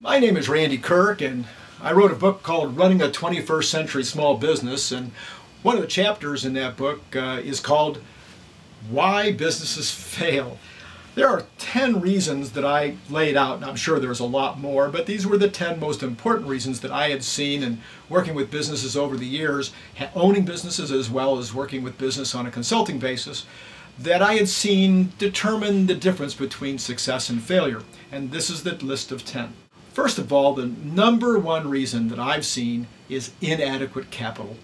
My name is Randy Kirk, and I wrote a book called Running a 21st Century Small Business, and one of the chapters in that book is called Why Businesses Fail. There are 10 reasons that I laid out, and I'm sure there's a lot more, but these were the 10 most important reasons that I had seen in working with businesses over the years, owning businesses as well as working with business on a consulting basis, that I had seen determine the difference between success and failure. And this is the list of 10. First of all, the number one reason that I've seen is inadequate capital.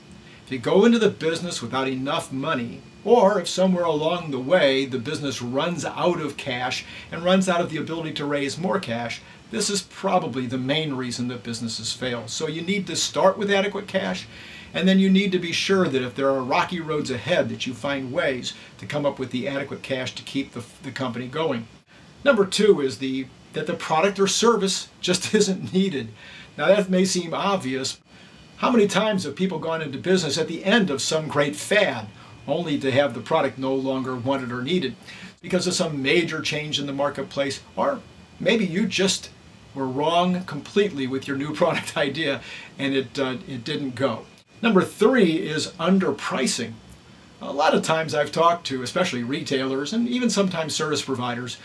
If you go into the business without enough money, or if somewhere along the way the business runs out of cash and runs out of the ability to raise more cash, this is probably the main reason that businesses fail. So you need to start with adequate cash, and then you need to be sure that if there are rocky roads ahead, that you find ways to come up with the adequate cash to keep the company going. Number two is that the product or service just isn't needed. Now that may seem obvious. How many times have people gone into business at the end of some great fad only to have the product no longer wanted or needed because of some major change in the marketplace, or maybe you just were wrong completely with your new product idea and it didn't go. Number three is underpricing. A lot of times I've talked to especially retailers and even sometimes service providers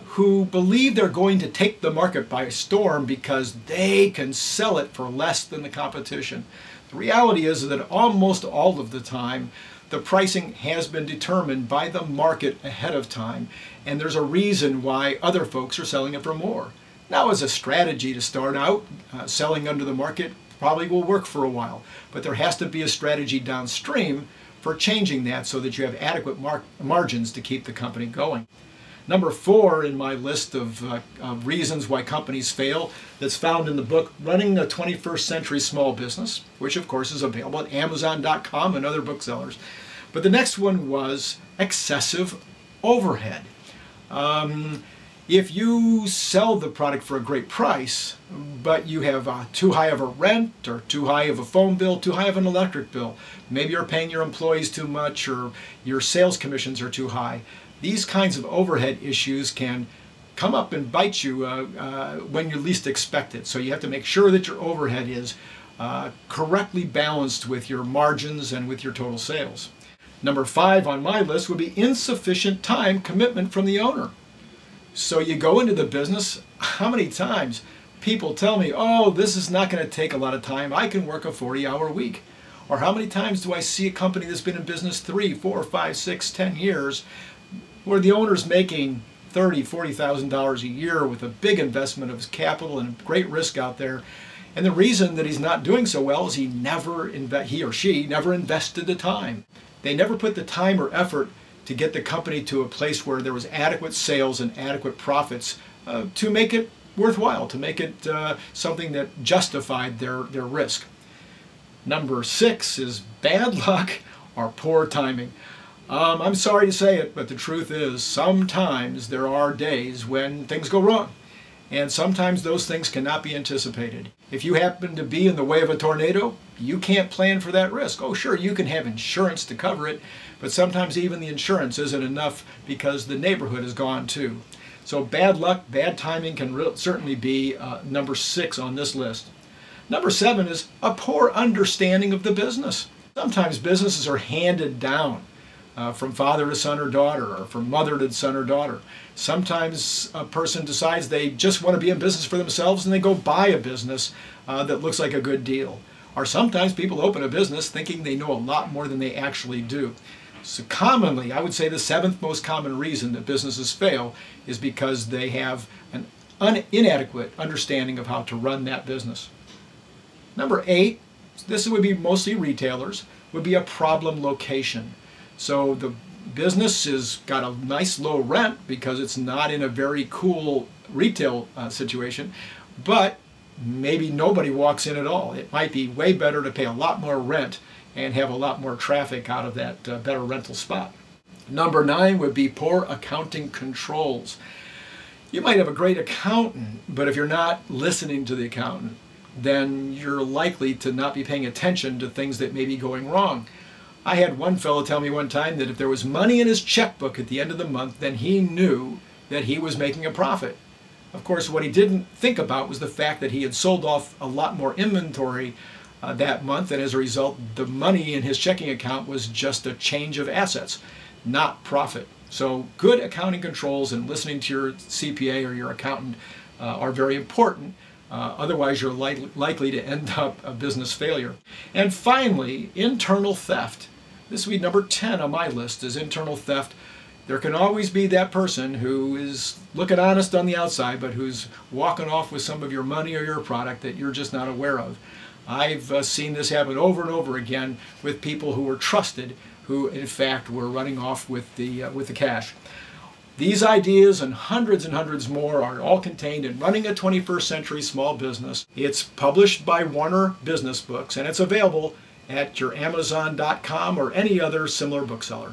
who believe they're going to take the market by storm because they can sell it for less than the competition. The reality is that almost all of the time the pricing has been determined by the market ahead of time, and there's a reason why other folks are selling it for more. Now, as a strategy to start out, selling under the market probably will work for a while, but there has to be a strategy downstream for changing that so that you have adequate margins to keep the company going. Number four in my list of reasons why companies fail, that's found in the book Running a 21st Century Small Business, which of course is available at Amazon.com and other booksellers. But the next one was excessive overhead. If you sell the product for a great price, but you have too high of a rent or too high of a phone bill, too high of an electric bill, maybe you're paying your employees too much or your sales commissions are too high, these kinds of overhead issues can come up and bite you when you least expect it. So you have to make sure that your overhead is correctly balanced with your margins and with your total sales. Number five on my list would be insufficient time commitment from the owner. So you go into the business, how many times people tell me, oh, this is not going to take a lot of time, I can work a 40-hour week. Or how many times do I see a company that's been in business 3, 4, 5, 6, 10 years where the owner's making $30,000, $40,000 a year with a big investment of his capital and great risk out there. And the reason that he's not doing so well is he or she never invested the time. They never put the time or effort to get the company to a place where there was adequate sales and adequate profits to make it worthwhile, to make it something that justified their risk. Number six is bad luck or poor timing. I'm sorry to say it, but the truth is sometimes there are days when things go wrong, and sometimes those things cannot be anticipated. If you happen to be in the way of a tornado, you can't plan for that risk. Oh sure, you can have insurance to cover it, but sometimes even the insurance isn't enough because the neighborhood is gone too. So bad luck, bad timing can certainly be number six on this list. Number seven is a poor understanding of the business. Sometimes businesses are handed down from father to son or daughter, or from mother to son or daughter. Sometimes a person decides they just want to be in business for themselves and they go buy a business that looks like a good deal. Or sometimes people open a business thinking they know a lot more than they actually do. So commonly, I would say the seventh most common reason that businesses fail is because they have an inadequate understanding of how to run that business. Number eight, this would be mostly retailers, would be a problem location. So the business has got a nice low rent because it's not in a very cool retail situation, but maybe nobody walks in at all. It might be way better to pay a lot more rent and have a lot more traffic out of that better rental spot. Number nine would be poor accounting controls. You might have a great accountant, but if you're not listening to the accountant, then you're likely to not be paying attention to things that may be going wrong. I had one fellow tell me one time that if there was money in his checkbook at the end of the month, then he knew that he was making a profit. Of course, what he didn't think about was the fact that he had sold off a lot more inventory that month, and as a result, the money in his checking account was just a change of assets, not profit. So good accounting controls and listening to your CPA or your accountant are very important. Otherwise, you're likely to end up a business failure. And finally, internal theft. This would be number 10 on my list, is internal theft. There can always be that person who is looking honest on the outside, but who's walking off with some of your money or your product that you're just not aware of. I've seen this happen over and over again with people who were trusted, who in fact were running off with the cash. These ideas and hundreds more are all contained in Running a 21st Century Small Business. It's published by Warner Business Books, and it's available at your Amazon.com or any other similar bookseller.